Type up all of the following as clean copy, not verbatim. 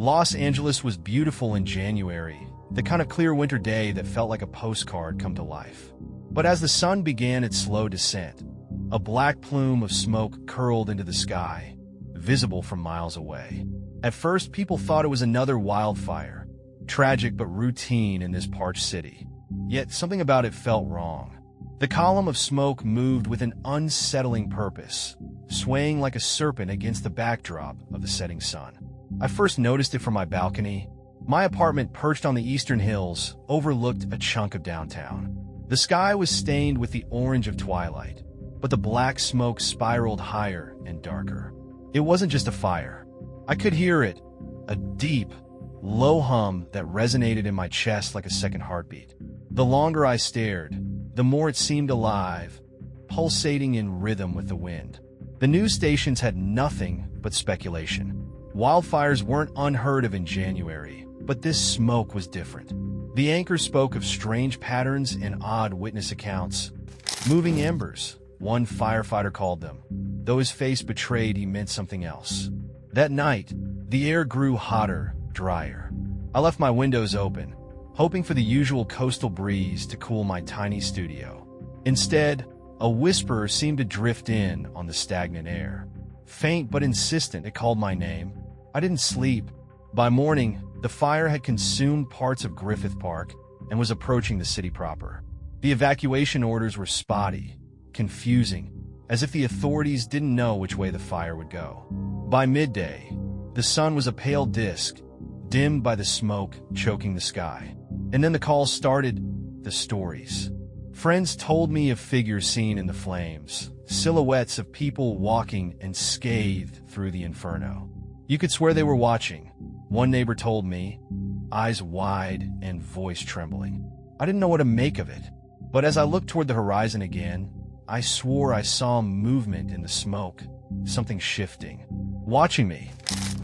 Los Angeles was beautiful in January, the kind of clear winter day that felt like a postcard come to life. But as the sun began its slow descent, a black plume of smoke curled into the sky, visible from miles away. At first, people thought it was another wildfire, tragic but routine in this parched city. Yet something about it felt wrong. The column of smoke moved with an unsettling purpose, swaying like a serpent against the backdrop of the setting sun. I first noticed it from my balcony. My apartment, perched on the eastern hills, overlooked a chunk of downtown. The sky was stained with the orange of twilight, but the black smoke spiraled higher and darker. It wasn't just a fire. I could hear it, a deep, low hum that resonated in my chest like a second heartbeat. The longer I stared, the more it seemed alive, pulsating in rhythm with the wind. The news stations had nothing but speculation. Wildfires weren't unheard of in January, but this smoke was different. The anchors spoke of strange patterns and odd witness accounts. Moving embers, one firefighter called them, though his face betrayed he meant something else. That night, the air grew hotter, drier. I left my windows open, hoping for the usual coastal breeze to cool my tiny studio. Instead, a whisper seemed to drift in on the stagnant air. Faint but insistent, it called my name. I didn't sleep. By morning, the fire had consumed parts of Griffith Park and was approaching the city proper. The evacuation orders were spotty, confusing, as if the authorities didn't know which way the fire would go. By midday, the sun was a pale disk, dimmed by the smoke choking the sky. And then the calls started, the stories. Friends told me of figures seen in the flames, silhouettes of people walking unscathed through the inferno. You could swear they were watching, one neighbor told me, eyes wide and voice trembling. I didn't know what to make of it, but as I looked toward the horizon again, I swore I saw movement in the smoke, something shifting, watching me.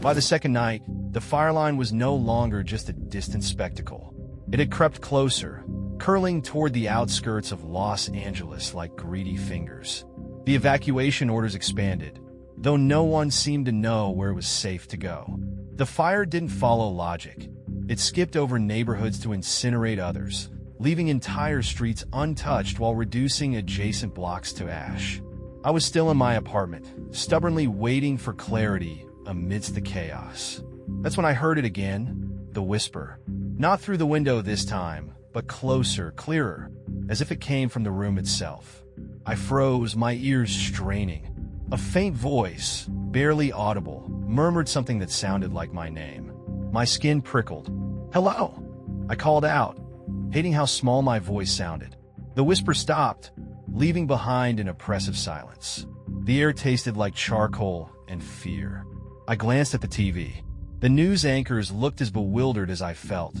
By the second night, the fire line was no longer just a distant spectacle. It had crept closer, curling toward the outskirts of Los Angeles like greedy fingers. The evacuation orders expanded, though no one seemed to know where it was safe to go. The fire didn't follow logic. It skipped over neighborhoods to incinerate others, leaving entire streets untouched while reducing adjacent blocks to ash. I was still in my apartment, stubbornly waiting for clarity amidst the chaos. That's when I heard it again, the whisper. Not through the window this time, but closer, clearer, as if it came from the room itself. I froze, my ears straining. A faint voice, barely audible, murmured something that sounded like my name. My skin prickled. "Hello!" I called out, hating how small my voice sounded. The whisper stopped, leaving behind an oppressive silence. The air tasted like charcoal and fear. I glanced at the TV. The news anchors looked as bewildered as I felt,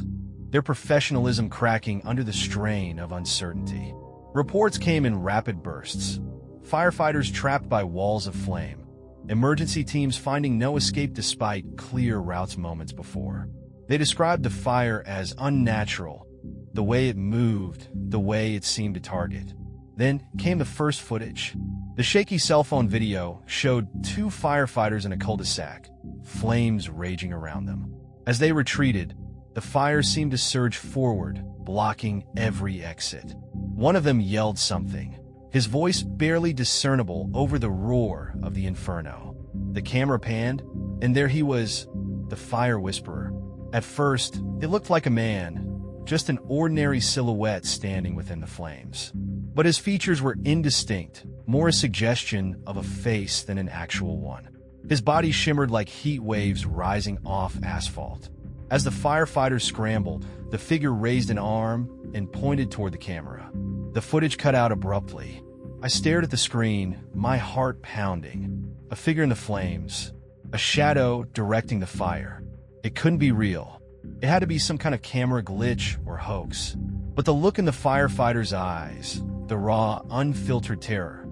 their professionalism cracking under the strain of uncertainty. Reports came in rapid bursts. Firefighters trapped by walls of flame. Emergency teams finding no escape despite clear routes moments before. They described the fire as unnatural, the way it moved, the way it seemed to target. Then came the first footage. The shaky cell phone video showed two firefighters in a cul-de-sac, flames raging around them. As they retreated, the fire seemed to surge forward, blocking every exit. One of them yelled something, his voice barely discernible over the roar of the inferno. The camera panned, and there he was, the fire whisperer. At first, it looked like a man, just an ordinary silhouette standing within the flames. But his features were indistinct, more a suggestion of a face than an actual one. His body shimmered like heat waves rising off asphalt. As the firefighters scrambled, the figure raised an arm and pointed toward the camera. The footage cut out abruptly. I stared at the screen, my heart pounding. A figure in the flames, a shadow directing the fire. It couldn't be real. It had to be some kind of camera glitch or hoax. But the look in the firefighter's eyes, the raw, unfiltered terror,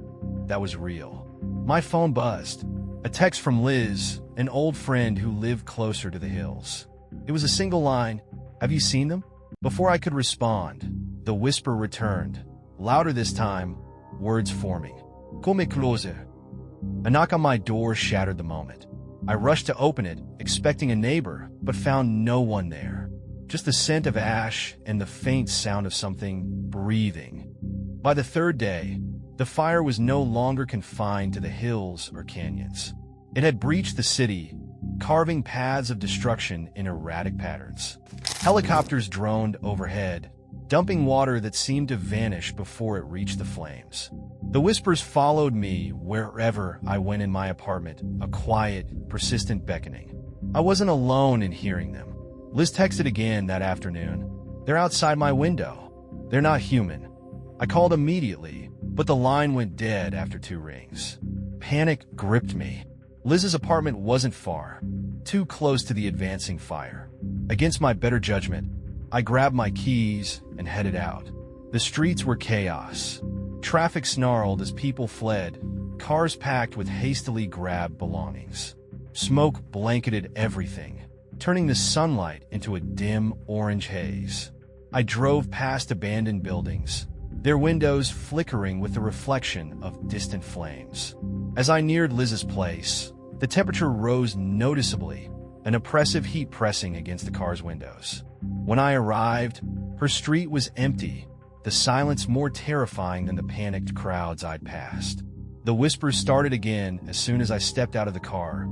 that was real. My phone buzzed. A text from Liz, an old friend who lived closer to the hills. It was a single line, "Have you seen them?" Before I could respond, the whisper returned, louder this time, words forming. "Come closer." A knock on my door shattered the moment. I rushed to open it, expecting a neighbor, but found no one there. Just the scent of ash and the faint sound of something breathing. By the third day, the fire was no longer confined to the hills or canyons. It had breached the city, carving paths of destruction in erratic patterns. Helicopters droned overhead, dumping water that seemed to vanish before it reached the flames. The whispers followed me wherever I went in my apartment, a quiet, persistent beckoning. I wasn't alone in hearing them. Liz texted again that afternoon. "They're outside my window. They're not human." I called immediately, but the line went dead after 2 rings. Panic gripped me. Liz's apartment wasn't far, too close to the advancing fire. Against my better judgment, I grabbed my keys and headed out. The streets were chaos. Traffic snarled as people fled, cars packed with hastily grabbed belongings. Smoke blanketed everything, turning the sunlight into a dim orange haze. I drove past abandoned buildings, their windows flickering with the reflection of distant flames. As I neared Liz's place, the temperature rose noticeably, an oppressive heat pressing against the car's windows. When I arrived, her street was empty, the silence more terrifying than the panicked crowds I'd passed. The whispers started again as soon as I stepped out of the car,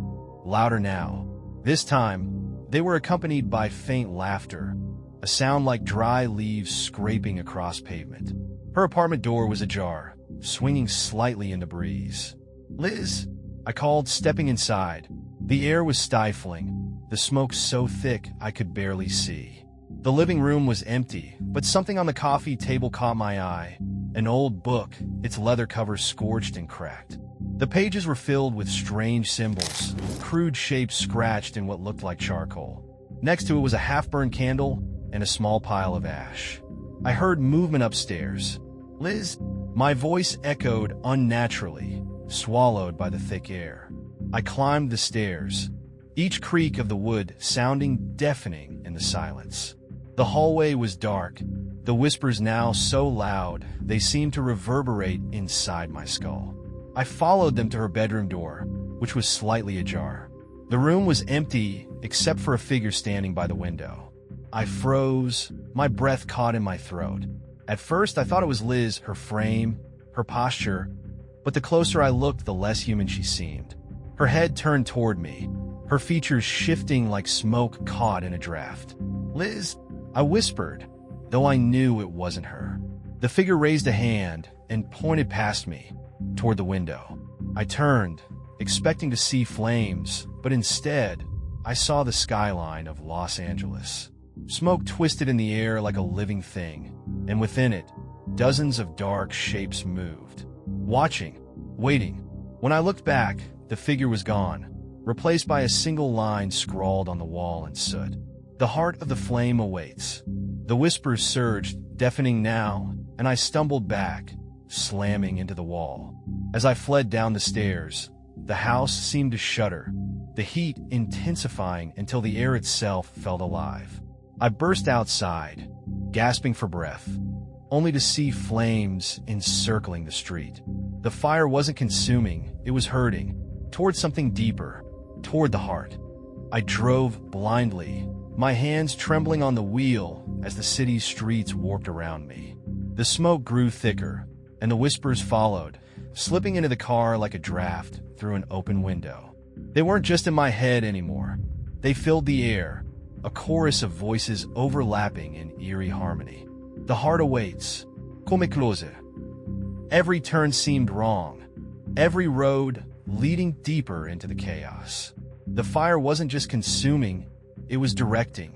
louder now. This time, they were accompanied by faint laughter, a sound like dry leaves scraping across pavement. Her apartment door was ajar, swinging slightly in the breeze. "Liz," I called, stepping inside. The air was stifling, the smoke so thick I could barely see. The living room was empty, but something on the coffee table caught my eye. An old book, its leather cover scorched and cracked. The pages were filled with strange symbols, crude shapes scratched in what looked like charcoal. Next to it was a half-burned candle and a small pile of ash. I heard movement upstairs. "Liz?" My voice echoed unnaturally, swallowed by the thick air. I climbed the stairs, each creak of the wood sounding deafening in the silence. The hallway was dark, the whispers now so loud they seemed to reverberate inside my skull. I followed them to her bedroom door, which was slightly ajar. The room was empty except for a figure standing by the window. I froze, my breath caught in my throat. At first I thought it was Liz, her frame, her posture, but the closer I looked, the less human she seemed. Her head turned toward me, her features shifting like smoke caught in a draft. "Liz?" I whispered, though I knew it wasn't her. The figure raised a hand and pointed past me, toward the window. I turned, expecting to see flames, but instead, I saw the skyline of Los Angeles. Smoke twisted in the air like a living thing, and within it, dozens of dark shapes moved. Watching, waiting. When I looked back, the figure was gone, replaced by a single line scrawled on the wall in soot. "The heart of the flame awaits." The whispers surged, deafening now, and I stumbled back, slamming into the wall. As I fled down the stairs, the house seemed to shudder, the heat intensifying until the air itself felt alive. I burst outside, gasping for breath, only to see flames encircling the street. The fire wasn't consuming, it was hurting, toward something deeper, toward the heart. I drove blindly, my hands trembling on the wheel as the city's streets warped around me. The smoke grew thicker, and the whispers followed, slipping into the car like a draft through an open window. They weren't just in my head anymore. They filled the air, a chorus of voices overlapping in eerie harmony. "The heart awaits. Come closer." Every turn seemed wrong, every road leading deeper into the chaos. The fire wasn't just consuming, it was directing.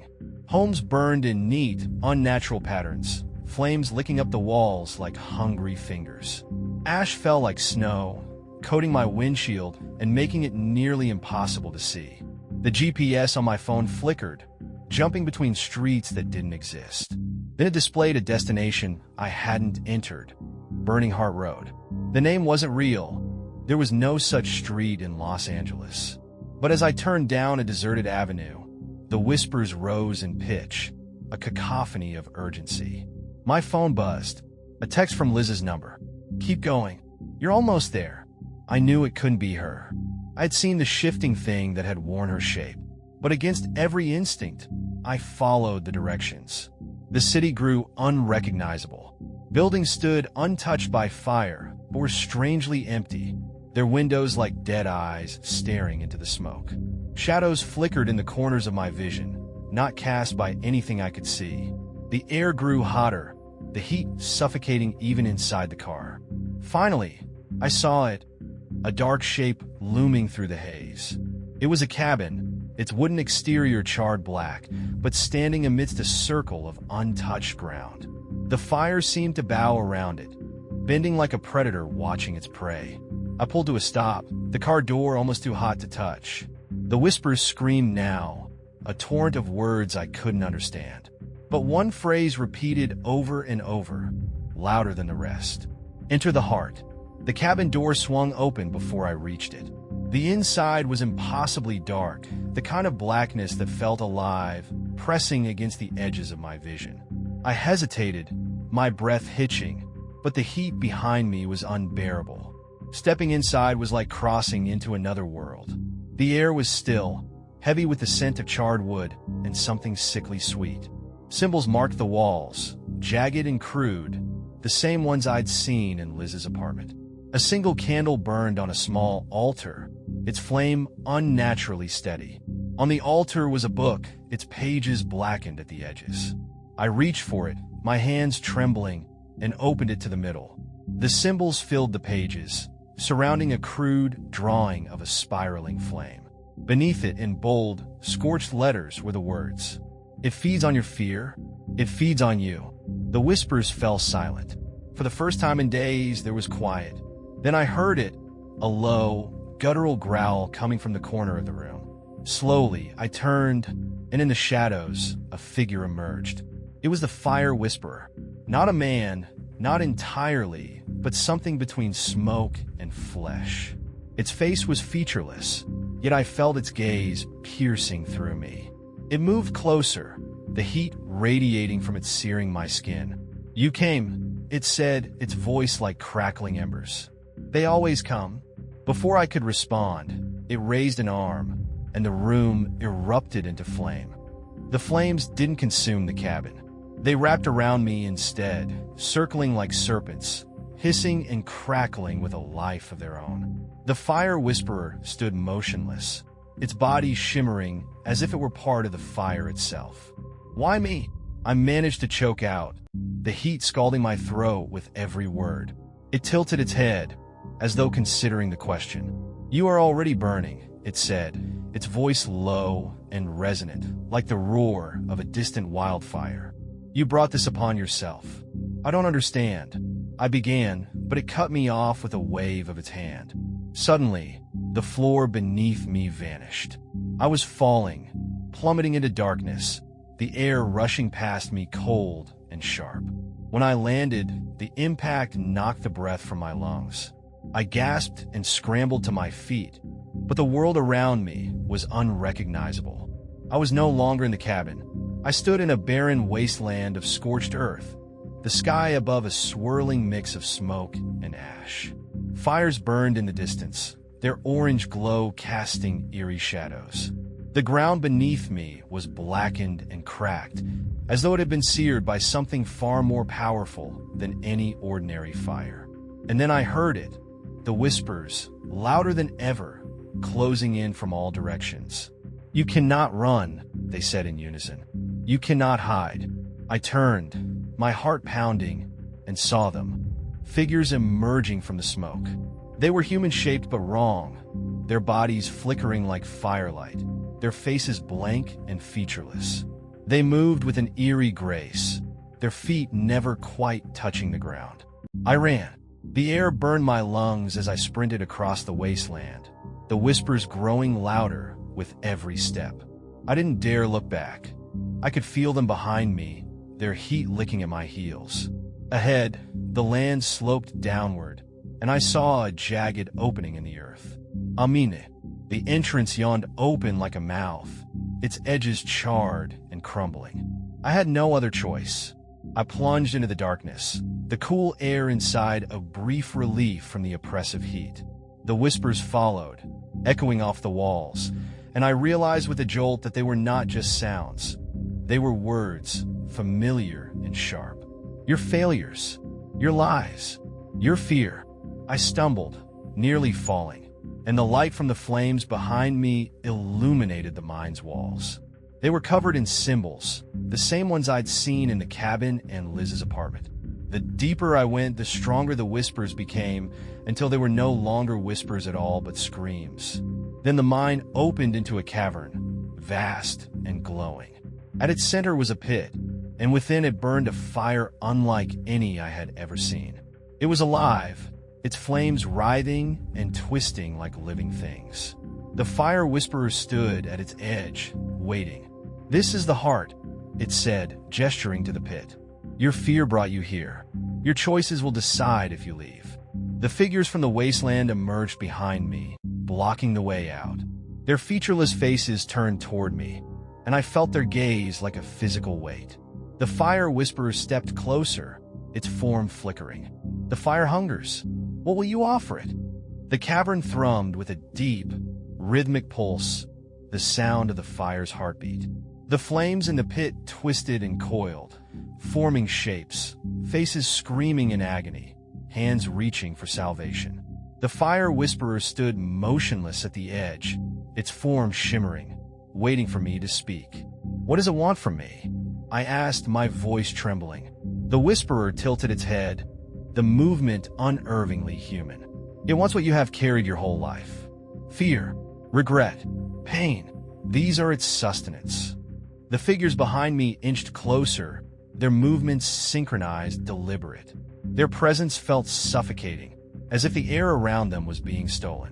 Homes burned in neat, unnatural patterns, flames licking up the walls like hungry fingers. Ash fell like snow, coating my windshield and making it nearly impossible to see. The GPS on my phone flickered, jumping between streets that didn't exist. Then it displayed a destination I hadn't entered, Burning Heart Road. The name wasn't real. There was no such street in Los Angeles. But as I turned down a deserted avenue, the whispers rose in pitch, a cacophony of urgency. My phone buzzed, a text from Liz's number. "Keep going. You're almost there." I knew it couldn't be her. I had seen the shifting thing that had worn her shape, but against every instinct, I followed the directions. The city grew unrecognizable. Buildings stood untouched by fire, but were strangely empty, their windows like dead eyes staring into the smoke. Shadows flickered in the corners of my vision, not cast by anything I could see. The air grew hotter, the heat suffocating even inside the car. Finally, I saw it, a dark shape looming through the haze. It was a cabin, its wooden exterior charred black, but standing amidst a circle of untouched ground. The fire seemed to bow around it, bending like a predator watching its prey. I pulled to a stop, the car door almost too hot to touch. The whispers screamed now, a torrent of words I couldn't understand. But one phrase repeated over and over, louder than the rest. Enter the heart. The cabin door swung open before I reached it. The inside was impossibly dark, the kind of blackness that felt alive, pressing against the edges of my vision. I hesitated, my breath hitching, but the heat behind me was unbearable. Stepping inside was like crossing into another world. The air was still, heavy with the scent of charred wood and something sickly sweet. Symbols marked the walls, jagged and crude, the same ones I'd seen in Liz's apartment. A single candle burned on a small altar, its flame unnaturally steady. On the altar was a book, its pages blackened at the edges. I reached for it, my hands trembling, and opened it to the middle. The symbols filled the pages, surrounding a crude drawing of a spiraling flame. Beneath it, in bold, scorched letters, were the words, "It feeds on your fear, it feeds on you." The whispers fell silent. For the first time in days, there was quiet. Then I heard it, a low, guttural growl coming from the corner of the room. Slowly, I turned, and in the shadows, a figure emerged. It was the fire whisperer. Not a man, not entirely, but something between smoke and flesh. Its face was featureless, yet I felt its gaze piercing through me. It moved closer, the heat radiating from it searing my skin. "You came," it said, its voice like crackling embers. "They always come." Before I could respond, it raised an arm, and the room erupted into flame. The flames didn't consume the cabin. They wrapped around me instead, circling like serpents, hissing and crackling with a life of their own. The fire whisperer stood motionless, its body shimmering as if it were part of the fire itself. "Why me?" I managed to choke out, the heat scalding my throat with every word. It tilted its head, as though considering the question. "You are already burning," it said, its voice low and resonant, like the roar of a distant wildfire. "You brought this upon yourself." "I don't understand," I began, but it cut me off with a wave of its hand. Suddenly, the floor beneath me vanished. I was falling, plummeting into darkness, the air rushing past me cold and sharp. When I landed, the impact knocked the breath from my lungs. I gasped and scrambled to my feet, but the world around me was unrecognizable. I was no longer in the cabin. I stood in a barren wasteland of scorched earth, the sky above a swirling mix of smoke and ash. Fires burned in the distance, their orange glow casting eerie shadows. The ground beneath me was blackened and cracked, as though it had been seared by something far more powerful than any ordinary fire. And then I heard it, the whispers, louder than ever, closing in from all directions. "You cannot run," they said in unison. "You cannot hide." I turned, my heart pounding, and saw them, figures emerging from the smoke. They were human-shaped but wrong, their bodies flickering like firelight, their faces blank and featureless. They moved with an eerie grace, their feet never quite touching the ground. I ran. The air burned my lungs as I sprinted across the wasteland, the whispers growing louder with every step. I didn't dare look back. I could feel them behind me, their heat licking at my heels. Ahead, the land sloped downward, and I saw a jagged opening in the earth. Amine, the entrance yawned open like a mouth, its edges charred and crumbling. I had no other choice. I plunged into the darkness, the cool air inside a brief relief from the oppressive heat. The whispers followed, echoing off the walls, and I realized with a jolt that they were not just sounds. They were words, familiar and sharp. Your failures, your lies, your fear. I stumbled, nearly falling, and the light from the flames behind me illuminated the mine's walls. They were covered in symbols, the same ones I'd seen in the cabin and Liz's apartment. The deeper I went, the stronger the whispers became, until they were no longer whispers at all but screams. Then the mine opened into a cavern, vast and glowing. At its center was a pit, and within it burned a fire unlike any I had ever seen. It was alive, its flames writhing and twisting like living things. The fire whisperer stood at its edge, waiting. "This is the heart," it said, gesturing to the pit. "Your fear brought you here. Your choices will decide if you leave." The figures from the wasteland emerged behind me, blocking the way out. Their featureless faces turned toward me, and I felt their gaze like a physical weight. The fire whisperer stepped closer, its form flickering. "The fire hungers. What will you offer it?" The cavern thrummed with a deep, rhythmic pulse, the sound of the fire's heartbeat. The flames in the pit twisted and coiled, forming shapes, faces screaming in agony, hands reaching for salvation. The fire whisperer stood motionless at the edge, its form shimmering, waiting for me to speak. "What does it want from me?" I asked, my voice trembling. The whisperer tilted its head, the movement unervingly human. "It wants what you have carried your whole life. Fear, regret, pain. These are its sustenance." The figures behind me inched closer, their movements synchronized, deliberate. Their presence felt suffocating, as if the air around them was being stolen.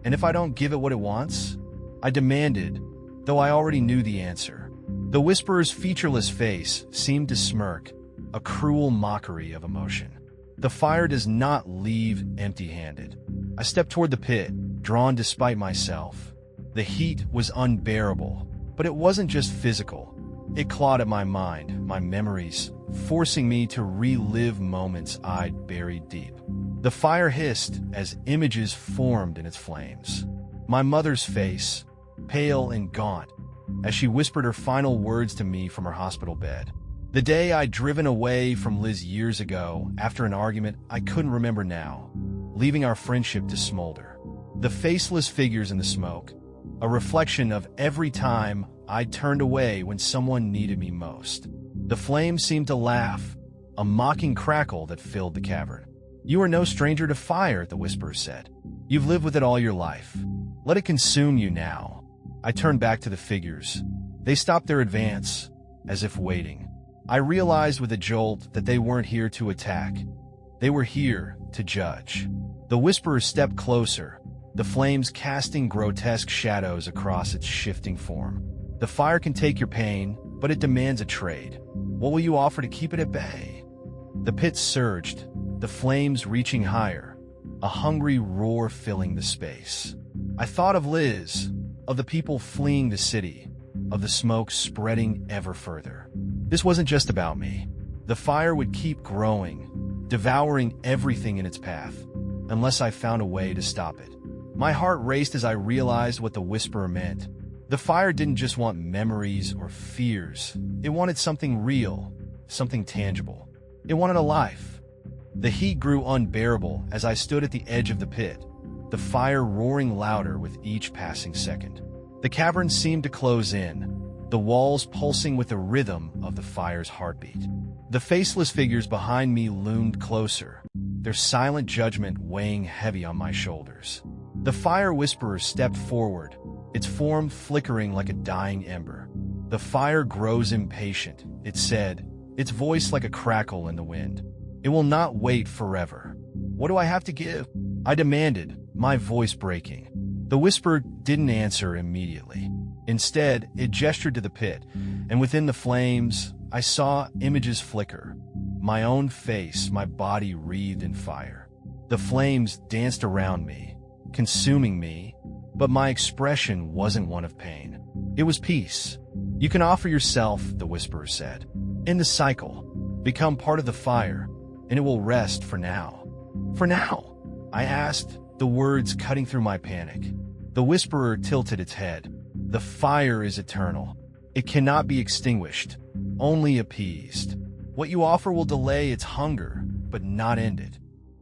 "And if I don't give it what it wants?" I demanded, though I already knew the answer. The whisperer's featureless face seemed to smirk, a cruel mockery of emotion. "The fire does not leave empty-handed." I stepped toward the pit, drawn despite myself. The heat was unbearable, but it wasn't just physical. It clawed at my mind, my memories, forcing me to relive moments I'd buried deep. The fire hissed as images formed in its flames. My mother's face, pale and gaunt, as she whispered her final words to me from her hospital bed. The day I'd driven away from Liz years ago after an argument I couldn't remember now, leaving our friendship to smolder. The faceless figures in the smoke, a reflection of every time I turned away when someone needed me most. The flames seemed to laugh, a mocking crackle that filled the cavern. "You are no stranger to fire," the whisperer said. "You've lived with it all your life. Let it consume you now." I turned back to the figures. They stopped their advance, as if waiting. I realized with a jolt that they weren't here to attack. They were here to judge. The whisperer stepped closer, the flames casting grotesque shadows across its shifting form. "The fire can take your pain, but it demands a trade. What will you offer to keep it at bay?" The pit surged, the flames reaching higher, a hungry roar filling the space. I thought of Liz, of the people fleeing the city, of the smoke spreading ever further. This wasn't just about me. The fire would keep growing, devouring everything in its path, unless I found a way to stop it. My heart raced as I realized what the whisperer meant. The fire didn't just want memories or fears. It wanted something real, something tangible. It wanted a life. The heat grew unbearable as I stood at the edge of the pit, the fire roaring louder with each passing second. The cavern seemed to close in, the walls pulsing with the rhythm of the fire's heartbeat. The faceless figures behind me loomed closer, their silent judgment weighing heavy on my shoulders. The fire whisperer stepped forward, its form flickering like a dying ember. "The fire grows impatient," it said, its voice like a crackle in the wind. "It will not wait forever." "What do I have to give?" I demanded, my voice breaking. The whisperer didn't answer immediately. Instead, it gestured to the pit, and within the flames, I saw images flicker. My own face, my body wreathed in fire. The flames danced around me, consuming me, but my expression wasn't one of pain. It was peace. "You can offer yourself," the whisperer said. "In the cycle, become part of the fire, and it will rest for now." "For now?" I asked, the words cutting through my panic. The Whisperer tilted its head. The fire is eternal. It cannot be extinguished, only appeased. What you offer will delay its hunger, but not end it.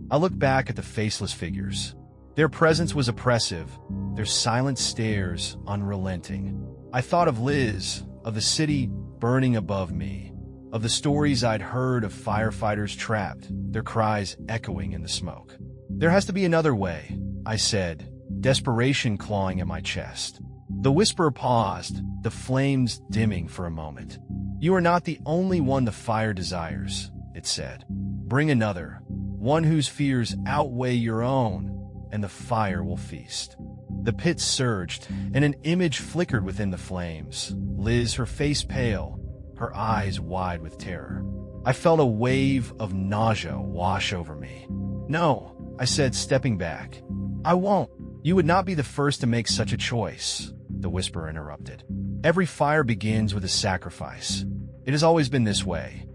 I looked back at the faceless figures. Their presence was oppressive, their silent stares unrelenting. I thought of Liz, of the city burning above me, of the stories I'd heard of firefighters trapped, their cries echoing in the smoke. There has to be another way, I said, desperation clawing at my chest. The Whisperer paused, the flames dimming for a moment. You are not the only one the fire desires, it said. Bring another, one whose fears outweigh your own, and the fire will feast. The pit surged, and an image flickered within the flames. Liz, her face pale, her eyes wide with terror. I felt a wave of nausea wash over me. No, I said, stepping back. I won't. You would not be the first to make such a choice, the Whisperer interrupted. Every fire begins with a sacrifice. It has always been this way.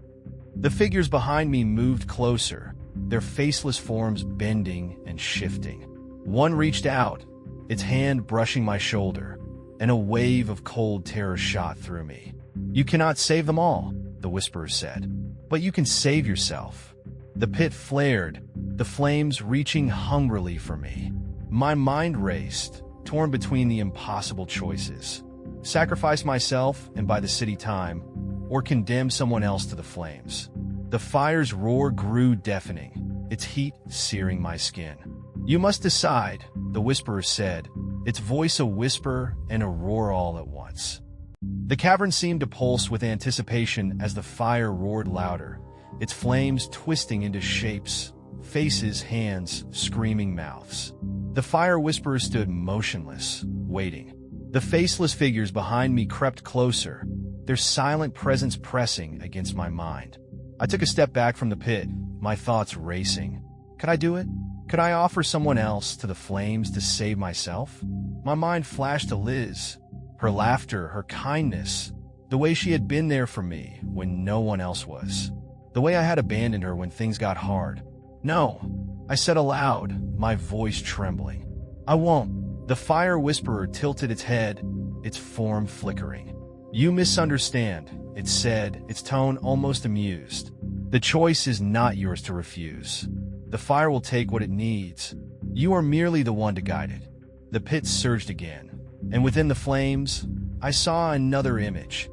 The figures behind me moved closer, their faceless forms bending and shifting. One reached out, its hand brushing my shoulder, and a wave of cold terror shot through me. You cannot save them all, the Whisperer said, but you can save yourself. The pit flared, the flames reaching hungrily for me. My mind raced, torn between the impossible choices. Sacrifice myself and buy the city time, or condemn someone else to the flames. The fire's roar grew deafening, its heat searing my skin. You must decide, the Whisperer said, its voice a whisper and a roar all at once. The cavern seemed to pulse with anticipation as the fire roared louder, its flames twisting into shapes, faces, hands, screaming mouths. The fire Whisperer stood motionless, waiting. The faceless figures behind me crept closer, their silent presence pressing against my mind. I took a step back from the pit, my thoughts racing. Could I do it? Could I offer someone else to the flames to save myself? My mind flashed to Liz, her laughter, her kindness, the way she had been there for me when no one else was, the way I had abandoned her when things got hard. No, I said aloud, my voice trembling. I won't. The fire Whisperer tilted its head, its form flickering. You misunderstand, it said, its tone almost amused. The choice is not yours to refuse. The fire will take what it needs. You are merely the one to guide it. The pit surged again, and within the flames, I saw another image.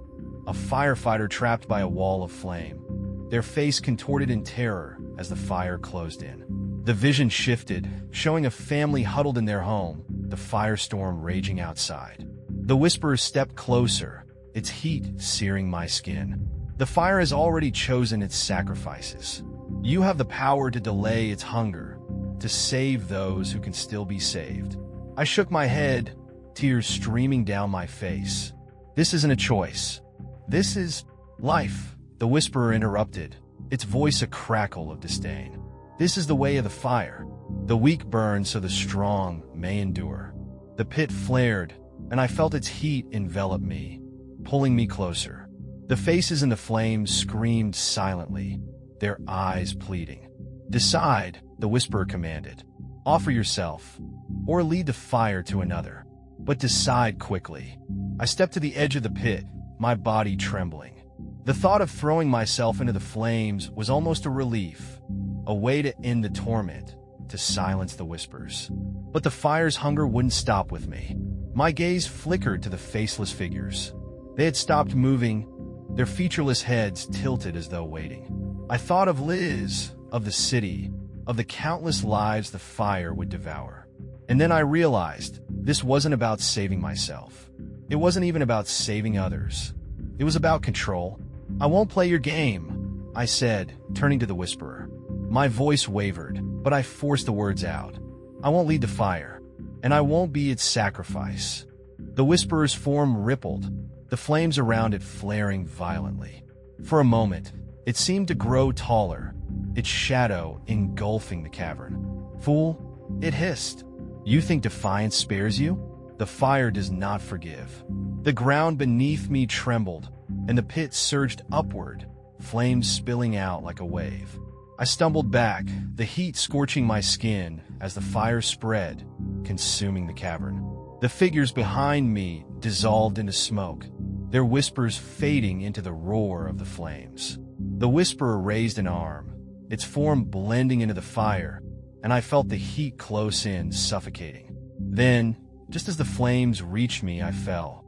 A firefighter trapped by a wall of flame, their face contorted in terror as the fire closed in. The vision shifted, showing a family huddled in their home, the firestorm raging outside. The Whisperer stepped closer, its heat searing my skin. The fire has already chosen its sacrifices. You have the power to delay its hunger, to save those who can still be saved. I shook my head, tears streaming down my face. This isn't a choice. This is life, the Whisperer interrupted, its voice a crackle of disdain. This is the way of the fire. The weak burn so the strong may endure. The pit flared, and I felt its heat envelop me, pulling me closer. The faces in the flames screamed silently, their eyes pleading. Decide, the Whisperer commanded. Offer yourself, or lead the fire to another. But decide quickly. I stepped to the edge of the pit, my body trembling. The thought of throwing myself into the flames was almost a relief, a way to end the torment, to silence the whispers. But the fire's hunger wouldn't stop with me. My gaze flickered to the faceless figures. They had stopped moving, their featureless heads tilted as though waiting. I thought of Liz, of the city, of the countless lives the fire would devour. And then I realized this wasn't about saving myself. It wasn't even about saving others. It was about control. I won't play your game, I said, turning to the Whisperer. My voice wavered, but I forced the words out. I won't lead the fire, and I won't be its sacrifice. The Whisperer's form rippled, the flames around it flaring violently. For a moment, it seemed to grow taller, its shadow engulfing the cavern. Fool, it hissed. You think defiance spares you? The fire does not forgive. The ground beneath me trembled, and the pit surged upward, flames spilling out like a wave. I stumbled back, the heat scorching my skin as the fire spread, consuming the cavern. The figures behind me dissolved into smoke, their whispers fading into the roar of the flames. The whisperer raised an arm, its form blending into the fire, and I felt the heat close in, suffocating. Then, just as the flames reached me, I fell.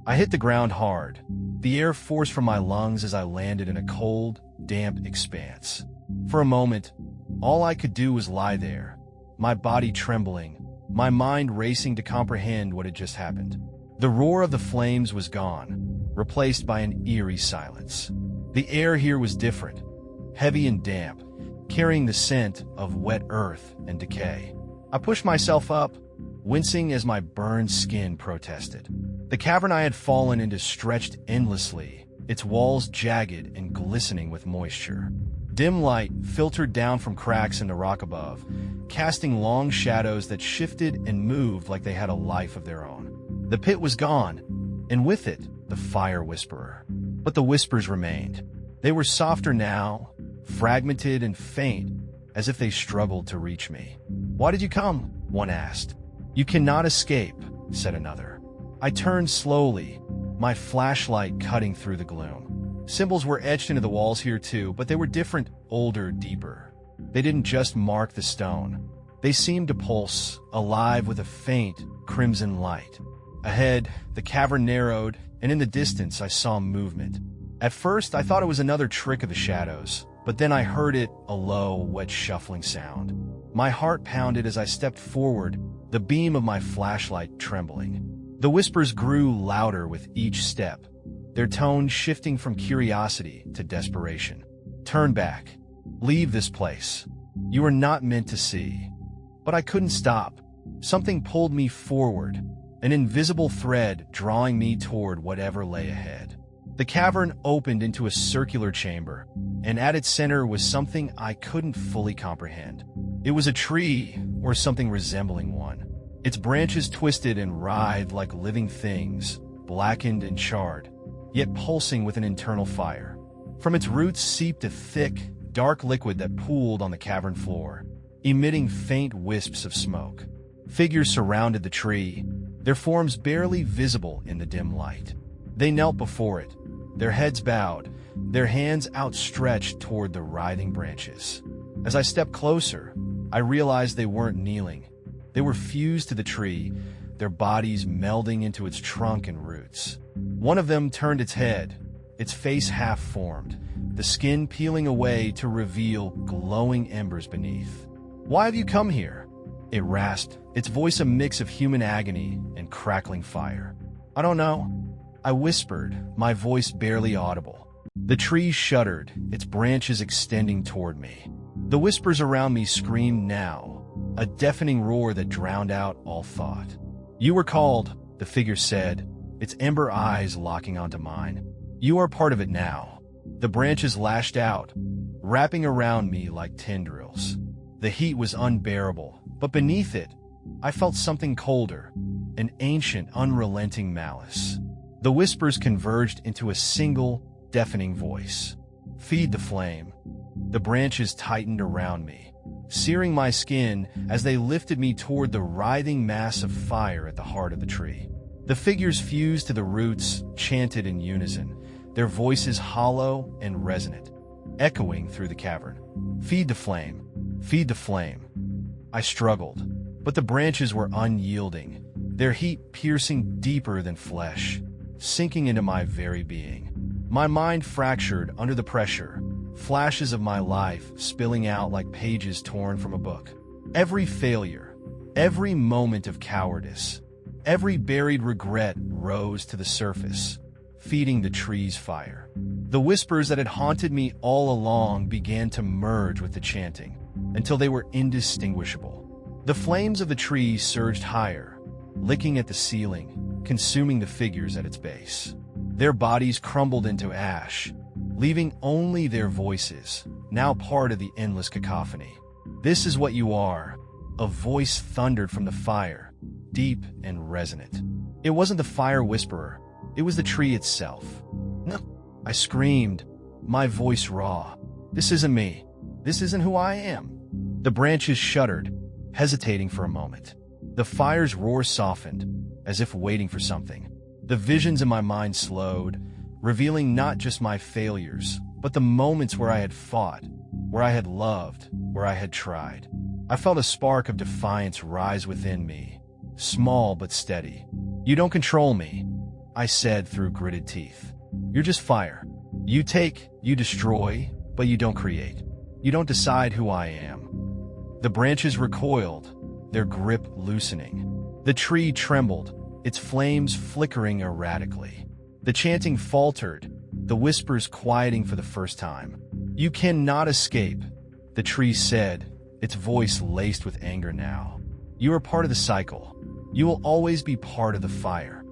I hit the ground hard, the air forced from my lungs as I landed in a cold, damp expanse. For a moment, all I could do was lie there, my body trembling, my mind racing to comprehend what had just happened. The roar of the flames was gone, replaced by an eerie silence. The air here was different, heavy and damp, carrying the scent of wet earth and decay. I pushed myself up, wincing as my burned skin protested. The cavern I had fallen into stretched endlessly, its walls jagged and glistening with moisture. Dim light filtered down from cracks in the rock above, casting long shadows that shifted and moved like they had a life of their own. The pit was gone, and with it, the fire whisperer. But the whispers remained. They were softer now, fragmented and faint, as if they struggled to reach me. "Why did you come?" one asked. "You cannot escape," said another. I turned slowly, my flashlight cutting through the gloom. Symbols were etched into the walls here too, but they were different, older, deeper. They didn't just mark the stone. They seemed to pulse, alive with a faint, crimson light. Ahead, the cavern narrowed, and in the distance I saw movement. At first, I thought it was another trick of the shadows, but then I heard it, a low, wet shuffling sound. My heart pounded as I stepped forward, the beam of my flashlight trembling. The whispers grew louder with each step, their tone shifting from curiosity to desperation. "Turn back. Leave this place. You are not meant to see." But I couldn't stop. Something pulled me forward, an invisible thread drawing me toward whatever lay ahead. The cavern opened into a circular chamber, and at its center was something I couldn't fully comprehend. It was a tree, or something resembling one. Its branches twisted and writhed like living things, blackened and charred, yet pulsing with an internal fire. From its roots seeped a thick, dark liquid that pooled on the cavern floor, emitting faint wisps of smoke. Figures surrounded the tree, their forms barely visible in the dim light. They knelt before it, their heads bowed, their hands outstretched toward the writhing branches. As I stepped closer, I realized they weren't kneeling. They were fused to the tree, their bodies melding into its trunk and roots. One of them turned its head, its face half-formed, the skin peeling away to reveal glowing embers beneath. "Why have you come here?" it rasped, its voice a mix of human agony and crackling fire. "I don't know," I whispered, my voice barely audible. The tree shuddered, its branches extending toward me. The whispers around me screamed now, a deafening roar that drowned out all thought. "You were called," the figure said, its ember eyes locking onto mine. "You are part of it now." The branches lashed out, wrapping around me like tendrils. The heat was unbearable, but beneath it, I felt something colder, an ancient, unrelenting malice. The whispers converged into a single, deafening voice. "Feed the flame." The branches tightened around me, searing my skin as they lifted me toward the writhing mass of fire at the heart of the tree. The figures fused to the roots, chanted in unison, their voices hollow and resonant, echoing through the cavern. "Feed the flame. Feed the flame." I struggled, but the branches were unyielding, their heat piercing deeper than flesh, sinking into my very being. My mind fractured under the pressure, flashes of my life spilling out like pages torn from a book. Every failure, every moment of cowardice, every buried regret rose to the surface, feeding the tree's fire. The whispers that had haunted me all along began to merge with the chanting, until they were indistinguishable. The flames of the tree surged higher, licking at the ceiling, consuming the figures at its base. Their bodies crumbled into ash, leaving only their voices, now part of the endless cacophony. "This is what you are," a voice thundered from the fire, deep and resonant. It wasn't the fire whisperer, it was the tree itself. "No," I screamed, my voice raw. "This isn't me. This isn't who I am. The branches shuddered, hesitating for a moment. The fire's roar softened, as if waiting for something. The visions in my mind slowed, revealing not just my failures, but the moments where I had fought, where I had loved, where I had tried. I felt a spark of defiance rise within me, small but steady. "You don't control me," I said through gritted teeth. "You're just fire. You take, you destroy, but you don't create. You don't decide who I am." The branches recoiled, their grip loosening. The tree trembled, its flames flickering erratically. The chanting faltered, the whispers quieting for the first time. "You cannot escape," the tree said, its voice laced with anger now. "You are part of the cycle. You will always be part of the fire."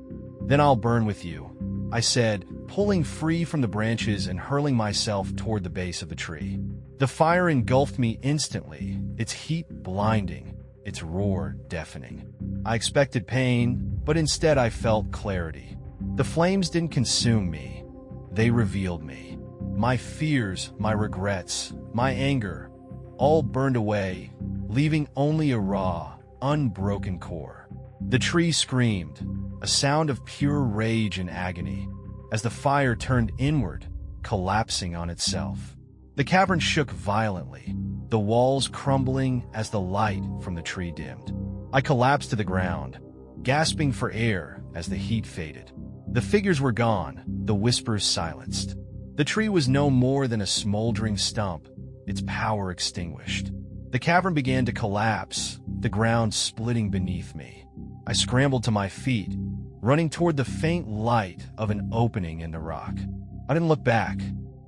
"Then I'll burn with you," I said, pulling free from the branches and hurling myself toward the base of the tree. The fire engulfed me instantly, its heat blinding, its roar deafening. I expected pain, but instead I felt clarity. The flames didn't consume me. They revealed me. My fears, my regrets, my anger, all burned away, leaving only a raw, unbroken core. The tree screamed, a sound of pure rage and agony, as the fire turned inward, collapsing on itself. The cavern shook violently, the walls crumbling as the light from the tree dimmed. I collapsed to the ground, gasping for air as the heat faded. The figures were gone, the whispers silenced. The tree was no more than a smoldering stump, its power extinguished. The cavern began to collapse, the ground splitting beneath me. I scrambled to my feet, running toward the faint light of an opening in the rock. I didn't look back.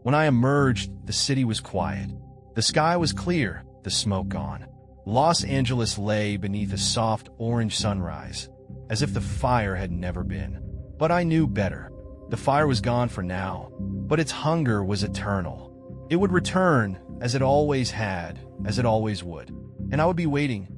When I emerged, the city was quiet. The sky was clear, the smoke gone. Los Angeles lay beneath a soft orange sunrise, as if the fire had never been. But I knew better. The fire was gone for now, but its hunger was eternal. It would return, as it always had, as it always would. And I would be waiting,